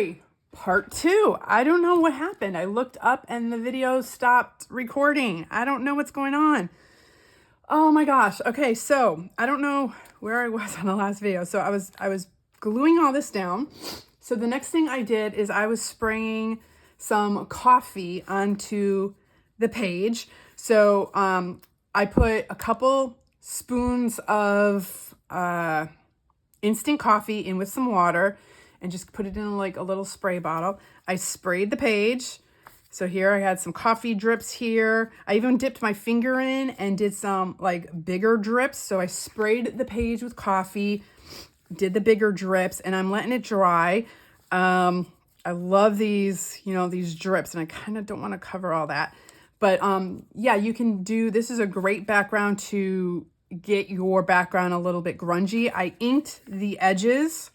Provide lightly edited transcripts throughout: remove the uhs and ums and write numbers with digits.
story, part 2. I don't know what happened. I looked up and the video stopped recording. I don't know what's going on. Oh my gosh. Okay, so I don't know where I was on the last video. So I was gluing all this down. So the next thing I did is I was spraying some coffee onto the page. So I put a couple spoons of instant coffee in with some water and just put it in like a little spray bottle. I sprayed the page. So here I had some coffee drips here. I even dipped my finger in and did some like bigger drips. So I sprayed the page with coffee, did the bigger drips, and I'm letting it dry. I love these, these drips, and I kind of don't want to cover all that. But yeah, you can do, this is a great background to get your background a little bit grungy. I inked the edges.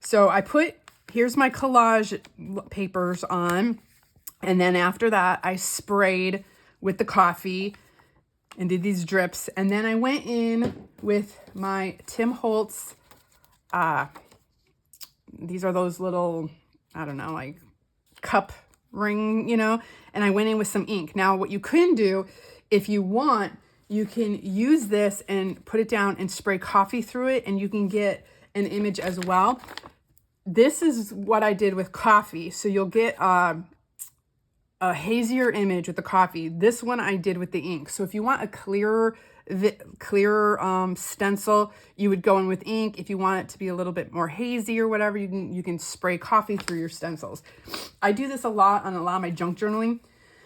So I put, here's my collage papers on. And then after that, I sprayed with the coffee and did these drips. And then I went in with my Tim Holtz. These are those little, I don't know, like cup ring, and I went in with some ink. Now, what you can do, if you want, you can use this and put it down and spray coffee through it, and you can get an image as well. This is what I did with coffee. So you'll get a hazier image with the coffee. This one I did with the ink. So if you want a clearer stencil, you would go in with ink. If you want it to be a little bit more hazy or whatever, you can spray coffee through your stencils. I do this a lot on a lot of my junk journaling.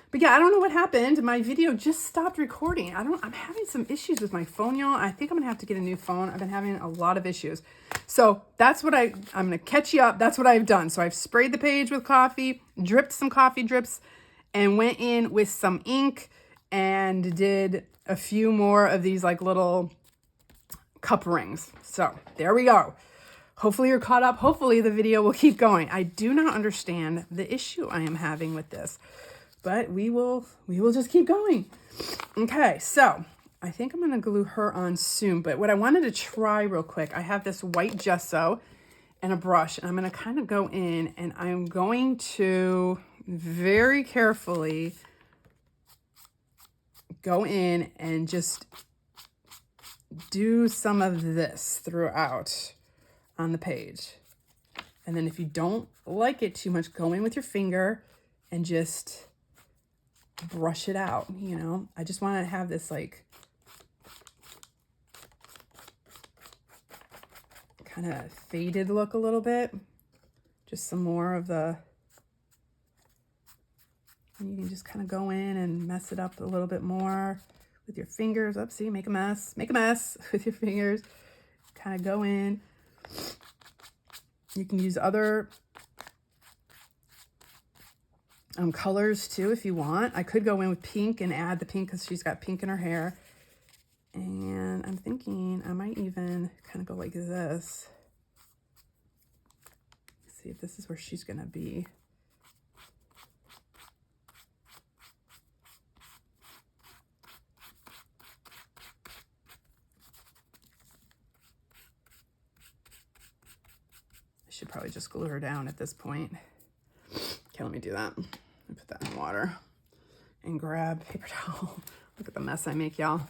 But yeah, I don't know what happened. My video just stopped recording. I'm having some issues with my phone, y'all. I think I'm gonna have to get a new phone. I've been having a lot of issues. So that's what I'm gonna catch you up. That's what I've done. So I've sprayed the page with coffee, dripped some coffee drips, and went in with some ink and did a few more of these like little cup rings. So there we go. Hopefully you're caught up. Hopefully the video will keep going. I do not understand the issue I am having with this, but we will just keep going. Okay, so I think I'm gonna glue her on soon, but what I wanted to try real quick, I have this white gesso and a brush, and I'm gonna kind of go in and I'm going to very carefully go in and just do some of this throughout on the page. And then if you don't like it too much, go in with your finger and just brush it out, I just want to have this like kind of faded look a little bit. Just some more of the, and you can just kind of go in and mess it up a little bit more with your fingers. See, make a mess with your fingers. Kind of go in. You can use other colors too if you want. I could go in with pink and add the pink because she's got pink in her hair. And I'm thinking I might even kind of go like this. See if this is where she's gonna be. I should probably just glue her down at this point. Okay, let me do that. Let me put that in water and grab paper towel. Look at the mess I make, y'all.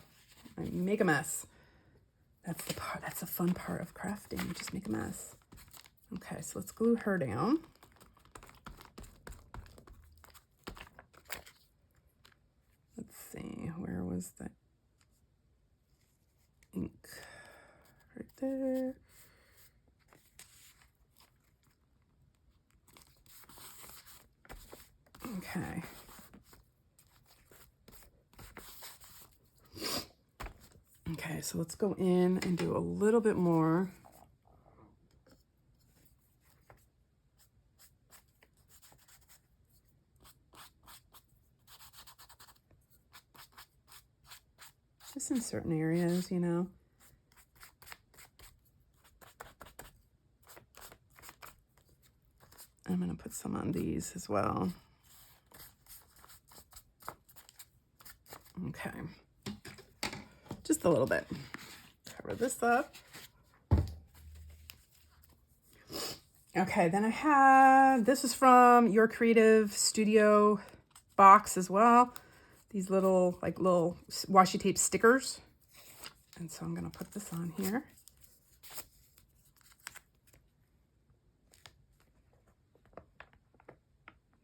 I make a mess. That's the part, that's the fun part of crafting. You just make a mess. Okay, so let's glue her down. Let's see, where was the ink? Right there. Okay. Okay, so let's go in and do a little bit more. Just in certain areas, I'm going to put some on these as well. Okay, just a little bit. Cover this up. Okay, then I had, this is from Your Creative Studio box as well. These little, like little washi tape stickers. And so I'm gonna put this on here.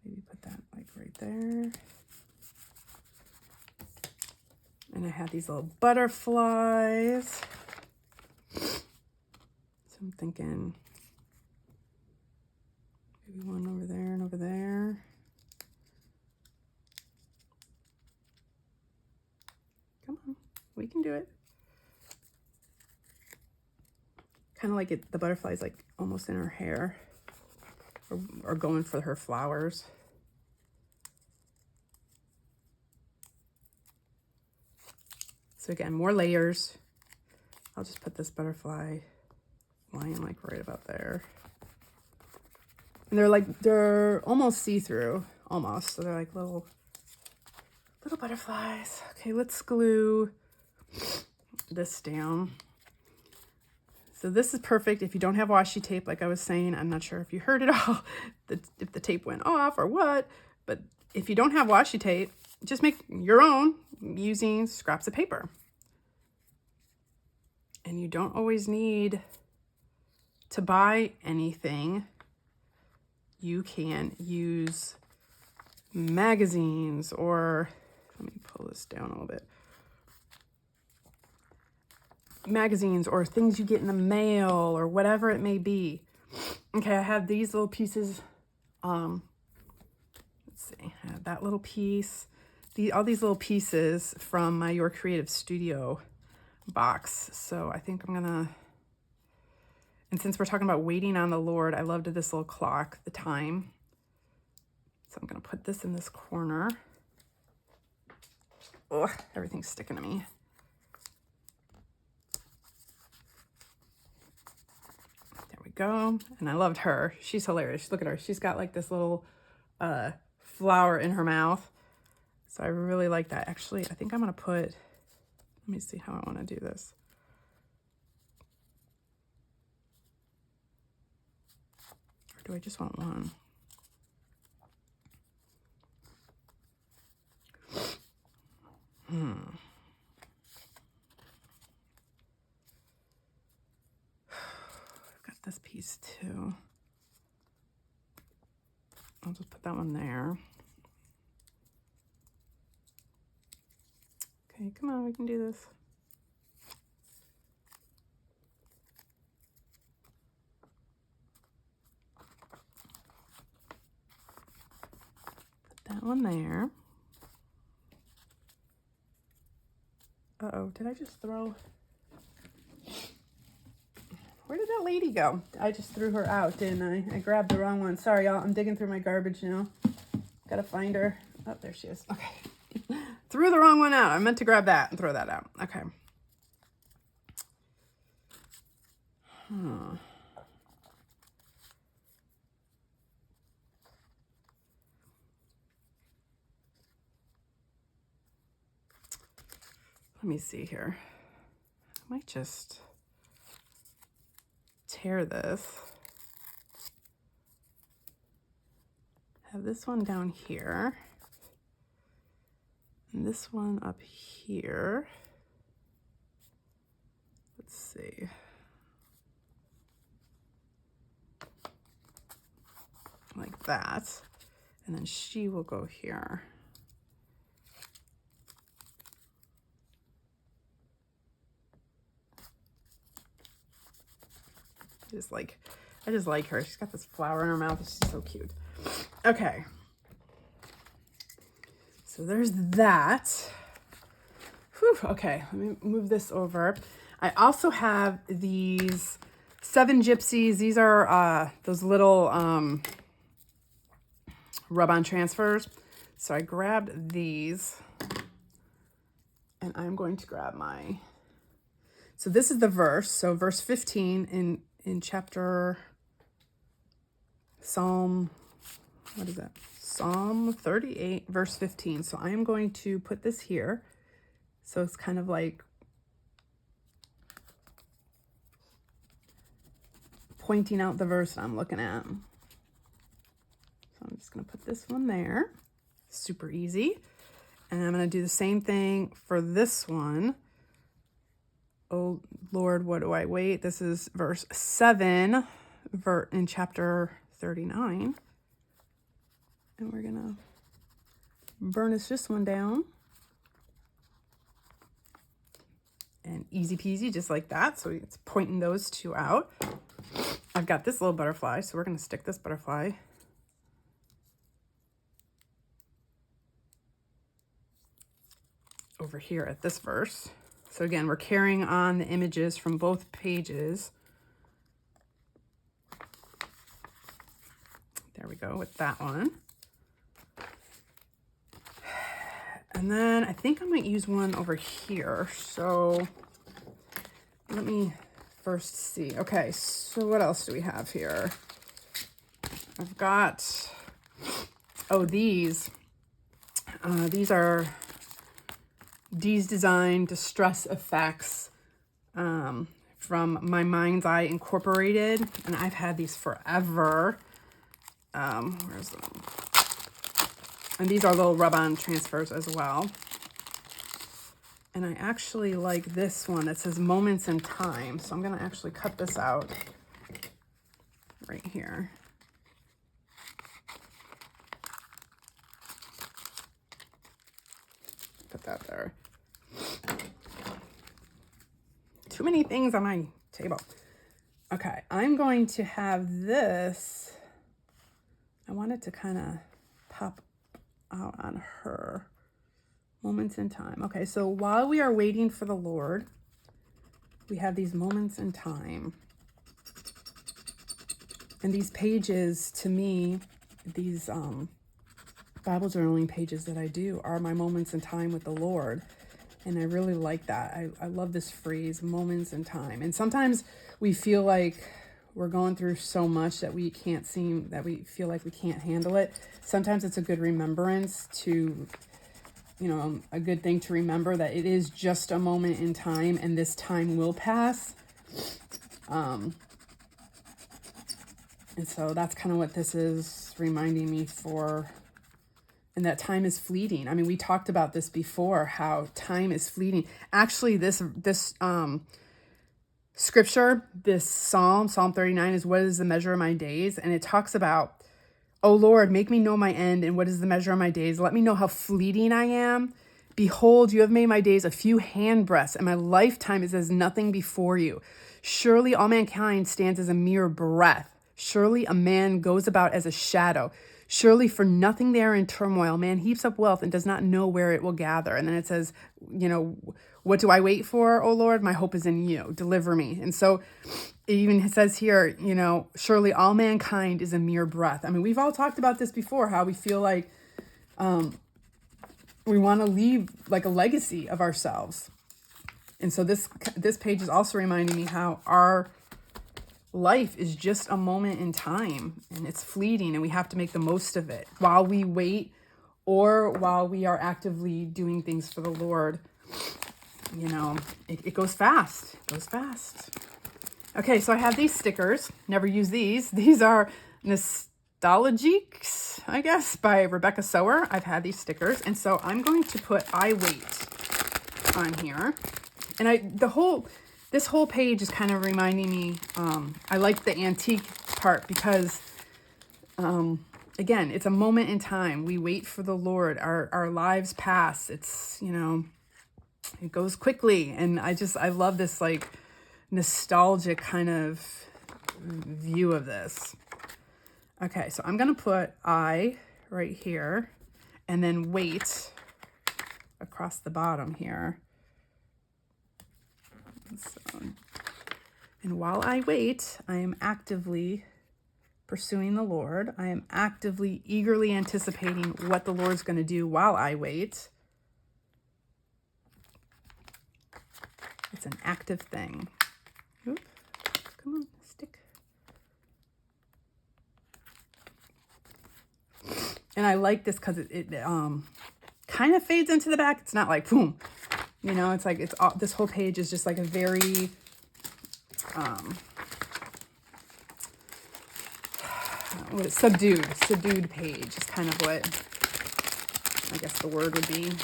Maybe put that like right there. And I had these little butterflies. So I'm thinking maybe one over there and over there. Come on, we can do it. Kind of like it, the butterflies like almost in her hair, or going for her flowers. So again, more layers. I'll just put this butterfly line like right about there. And they're almost see-through, almost. So they're like little butterflies. Okay, let's glue this down. So this is perfect if you don't have washi tape, like I was saying. I'm not sure if you heard it all, if the tape went off or what, but if you don't have washi tape, just make your own using scraps of paper. And you don't always need to buy anything. You can use magazines, or let me pull this down a little bit. Magazines or things you get in the mail or whatever it may be. Okay, I have these little pieces. Let's see, I have that little piece. All these little pieces from my Your Creative Studio box. So I think I'm gonna, and since we're talking about waiting on the Lord, I loved this little clock, the time. So I'm gonna put this in this corner. Ugh, everything's sticking to me. There we go. And I loved her. She's hilarious. Look at her. She's got like this little flower in her mouth. So I really like that. Actually, I think I'm gonna put, let me see how I wanna do this. Or do I just want one? I've got this piece too. I'll just put that one there. Okay, come on, we can do this. Put that one there. Uh-oh, did I just throw? Where did that lady go? I just threw her out, didn't I? I grabbed the wrong one. Sorry, y'all. I'm digging through my garbage now. Gotta find her. Oh, there she is. Okay. Threw the wrong one out. I meant to grab that and throw that out. Okay. Let me see here. I might just tear this. Have this one down here. And this one up here. Let's see. Like that. And then she will go here. I just like her. She's got this flower in her mouth. She's so cute. Okay. So there's that. Whew, okay, let me move this over. I also have these 7 Gypsies. These are those little rub-on transfers. So I grabbed these. And I'm going to grab my... So this is the verse. So verse 15 in chapter Psalm, what is that? Psalm 38, verse 15. So I am going to put this here. So it's kind of like pointing out the verse I'm looking at. So I'm just going to put this one there. Super easy. And I'm going to do the same thing for this one. Oh, Lord, what do I wait? This is verse 7 in chapter 39. And we're going to burnish this one down. And easy peasy, just like that. So it's pointing those two out. I've got this little butterfly, so we're going to stick this butterfly over here at this verse. So again, we're carrying on the images from both pages. There we go with that one. And then I think I might use one over here. So let me first see. Okay, so what else do we have here? I've got, oh, these are Dee's Design Distress Effects from My Mind's Eye Incorporated. And I've had these forever. Where's them? And these are little rub-on transfers as well. And I actually like this one that says Moments in Time. So I'm going to actually cut this out right here. Put that there. Too many things on my table. Okay, I'm going to have this. I want it to kind of pop out on her. Moments in time. Okay, so while we are waiting for the Lord, we have these moments in time. And these pages, to me, these Bible journaling pages that I do are my moments in time with the Lord. And I really like that. I love this phrase, moments in time. And sometimes we feel like we're going through so much that we feel like we can't handle it. Sometimes it's a good remembrance to, a good thing to remember that it is just a moment in time and this time will pass. And so that's kind of what this is reminding me for, and that time is fleeting. I mean, we talked about this before, how time is fleeting. Actually, this scripture, this Psalm 39 is what is the measure of my days? And it talks about, O Lord, make me know my end, and what is the measure of my days? Let me know how fleeting I am. Behold, you have made my days a few handbreadths, and my lifetime is as nothing before you. Surely all mankind stands as a mere breath. Surely a man goes about as a shadow. Surely for nothing they are in turmoil. Man heaps up wealth and does not know where it will gather. And then it says, what do I wait for, O Lord? My hope is in you. Deliver me. And so it even says here, surely all mankind is a mere breath. I mean, we've all talked about this before, how we feel like we want to leave like a legacy of ourselves. And so this page is also reminding me how our life is just a moment in time and it's fleeting and we have to make the most of it while we wait or while we are actively doing things for the Lord. It goes fast. It goes fast. Okay, so I have these stickers. Never use these. These are Nostalgiques, I guess, by Rebecca Sower. I've had these stickers. And so I'm going to put I Wait on here. And this whole page is kind of reminding me, I like the antique part because, again, it's a moment in time. We wait for the Lord. Our lives pass. It's, it goes quickly. And I love this like nostalgic kind of view of this. Okay, so I'm going to put I right here and then wait across the bottom here. So, and while I wait, I am actively pursuing the Lord. I am actively, eagerly anticipating what the Lord's going to do while I wait. It's an active thing. Oop, come on, stick. And I like this because it kind of fades into the back. It's not like boom. It's like this whole page is just like a very what is subdued page is kind of what I guess the word would be. Okay,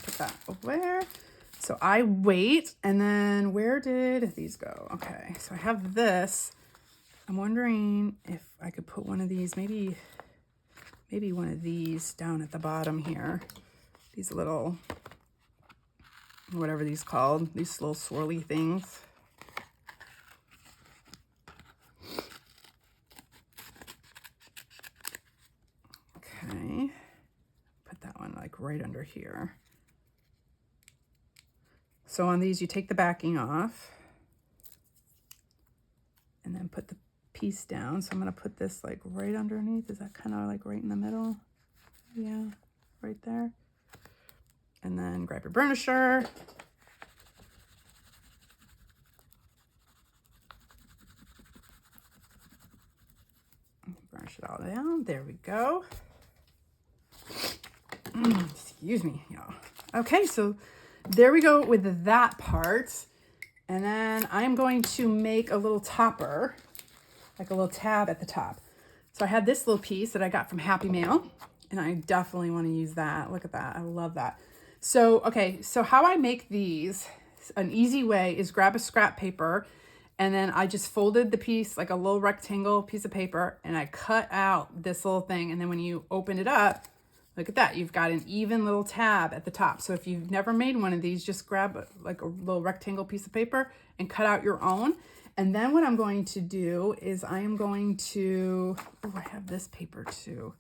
put that over. So I wait, and then where did these go? Okay, so I have this. I'm wondering if I could put one of these, maybe one of these down at the bottom here. These little, whatever these called, these little swirly things. Okay, put that one like right under here. So on these, you take the backing off and then put the piece down. So I'm gonna put this like right underneath. Is that kind of like right in the middle? Yeah, right there. And then grab your burnisher. Burnish it all down. There we go. Excuse me, y'all. Okay, so there we go with that part. And then I'm going to make a little topper, like a little tab at the top. So I had this little piece that I got from Happy Mail, and I definitely want to use that. Look at that. I love that. So, okay, so how I make these, an easy way is grab a scrap paper, and then I just folded the piece like a little rectangle piece of paper, and I cut out this little thing. And then when you open it up, look at that. You've got an even little tab at the top. So if you've never made one of these, just grab like a little rectangle piece of paper and cut out your own. And then what I'm going to do is I am going to, oh, I have this paper too.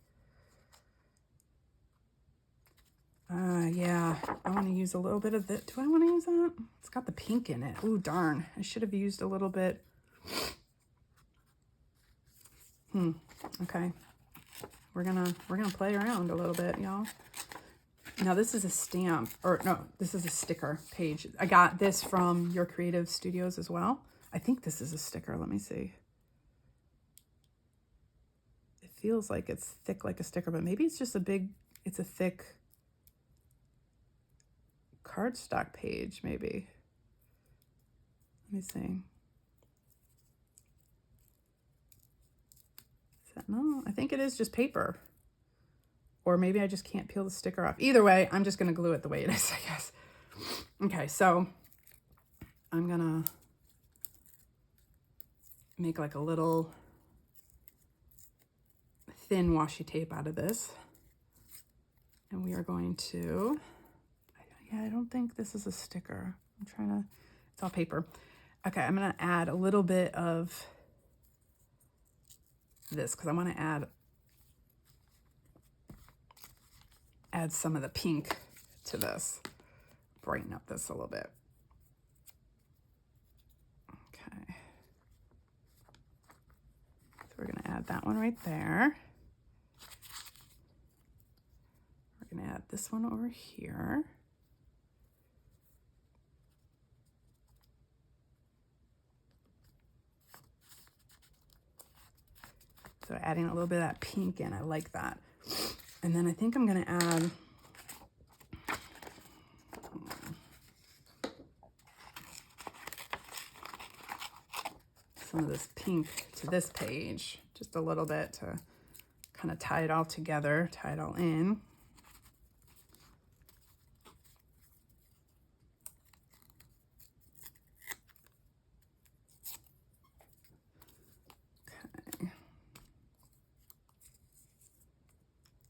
Yeah, I want to use a little bit of this. Do I want to use that? It's got the pink in it. Oh, darn. I should have used a little bit. Okay. We're gonna play around a little bit, y'all. Now this is a stamp, or no, this is a sticker page. I got this from Your Creative Studios as well. I think this is a sticker. Let me see. It feels like it's thick like a sticker, but maybe it's just it's a thick cardstock page, maybe. Let me see. No, I think it is just paper. Or maybe I just can't peel the sticker off. Either way, I'm just going to glue it the way it is, I guess. Okay, so I'm going to make like a little thin washi tape out of this. And we are going to, yeah, I don't think this is a sticker. I'm trying to, it's all paper. Okay, I'm going to add a little bit of this because I want to add some of the pink to this, brighten up this a little bit. Okay, so we're going to add that one right there. We're going to add this one over here. So adding a little bit of that pink in, I like that. And then I think I'm going to add some of this pink to this page, just a little bit to kind of tie it all together, tie it all in.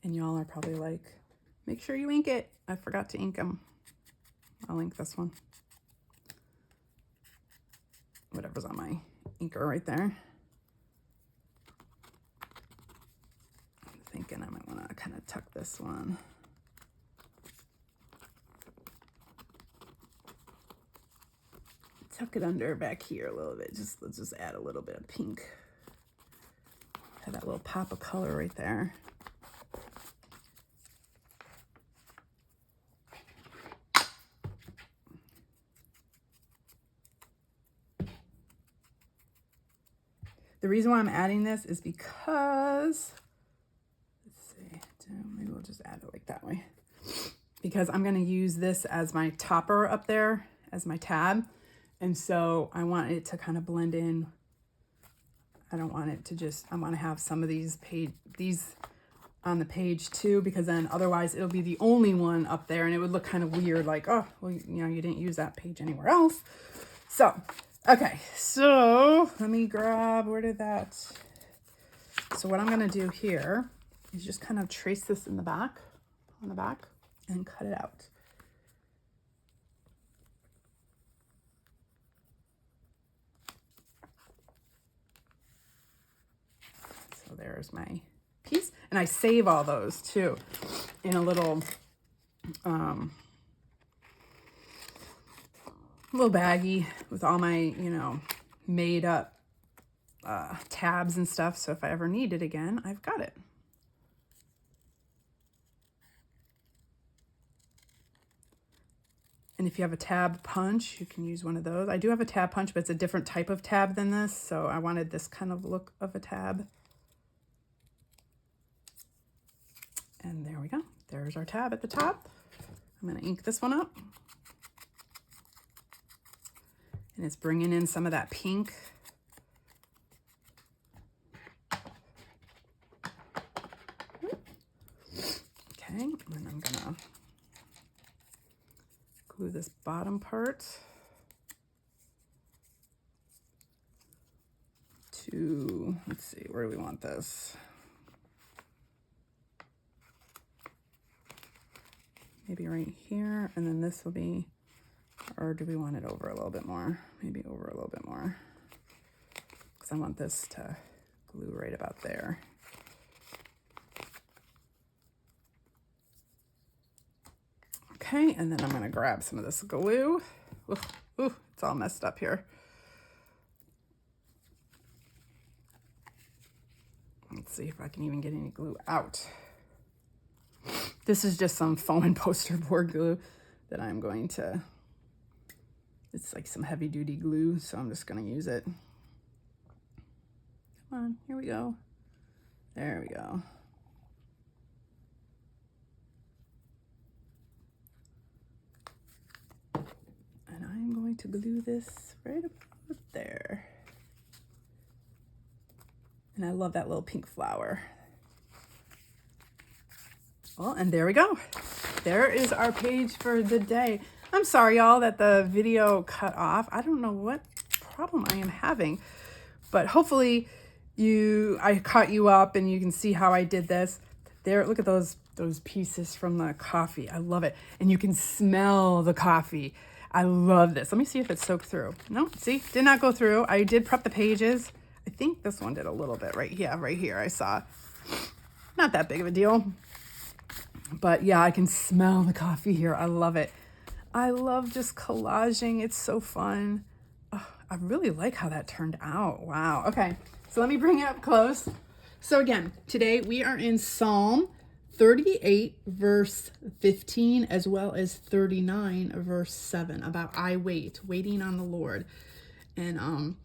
And y'all are probably like, make sure you ink it. I forgot to ink them. I'll ink this one. Whatever's on my inker right there. I'm thinking I might want to kind of tuck this one. Tuck it under back here a little bit. Let's just add a little bit of pink. Have that little pop of color right there. The reason why I'm adding this is because, let's see, maybe we'll just add it like that way. Because I'm going to use this as my topper up there, as my tab. And so I want it to kind of blend in. I don't want it to just, I want to have some of these on the page too, because then otherwise it'll be the only one up there and it would look kind of weird, like, oh, well, you know, you didn't use that page anywhere else. So, okay, so let me grab, where did that, so what I'm going to do here is just kind of trace this in the back, on the back, and cut it out. So there's my piece, and I save all those too in a little little baggie with all my, you know, made up tabs and stuff, so if I ever need it again, I've got it. And if you have a tab punch, you can use one of those. I do have a tab punch, but it's a different type of tab than this, so I wanted this kind of look of a tab. And there we go. There's our tab at the top. I'm going to ink this one up. And it's bringing in some of that pink. Okay, and I'm going to glue this bottom part to, let's see, where do we want this? Maybe right here, and then this will be, or do we want it over a little bit more? Maybe over a little bit more, because I want this to glue right about there. Okay, and then I'm going to grab some of this glue. Ooh, it's all messed up here. Let's see if I can even get any glue out. This is just some foam and poster board glue that I'm going to, it's like some heavy duty glue, so I'm just going to use it. Come on, here we go. There we go. And I'm going to glue this right about there. And I love that little pink flower. Well, and there we go. There is our page for the day. I'm sorry, y'all, that the video cut off. I don't know what problem I am having, but hopefully I caught you up and you can see how I did this. There, look at those pieces from the coffee. I love it. And you can smell the coffee. I love this. Let me see if it soaked through. No, see, did not go through. I did prep the pages. I think this one did a little bit right here I saw. Not that big of a deal. But yeah, I can smell the coffee here. I love it. I love just collaging. It's so fun. Oh, I really like how that turned out. Wow. Okay, so let me bring it up close. So again, today we are in Psalm 38, verse 15, as well as 39, verse 7, about waiting on the Lord. And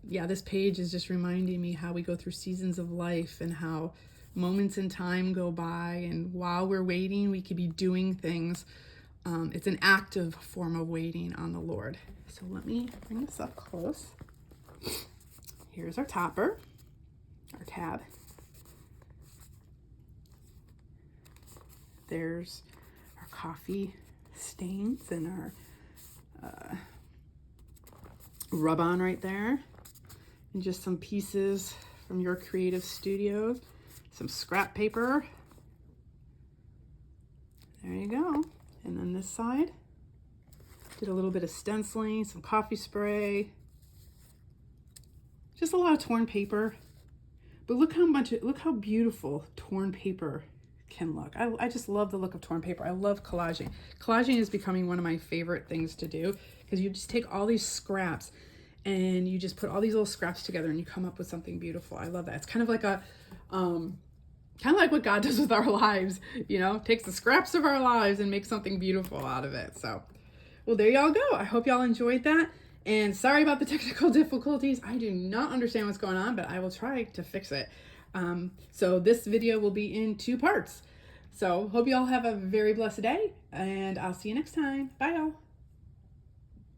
yeah, this page is just reminding me how we go through seasons of life and how moments in time go by, and while we're waiting, we could be doing things. It's an active form of waiting on the Lord. So let me bring this up close. Here's our topper, our tab. There's our coffee stains and our rub-on right there. And just some pieces from your creative studios. Some scrap paper. There you go. And then this side, did a little bit of stenciling, some coffee spray. Just a lot of torn paper. But look how beautiful torn paper can look. I just love the look of torn paper. I love collaging. Collaging is becoming one of my favorite things to do, because you just take all these scraps and you just put all these little scraps together and you come up with something beautiful. I love that. It's kind of like what God does with our lives, you know, takes the scraps of our lives and makes something beautiful out of it. So, well, there y'all go. I hope y'all enjoyed that. And sorry about the technical difficulties. I do not understand what's going on, but I will try to fix it. So this video will be in 2 parts. So hope y'all have a very blessed day, and I'll see you next time. Bye y'all.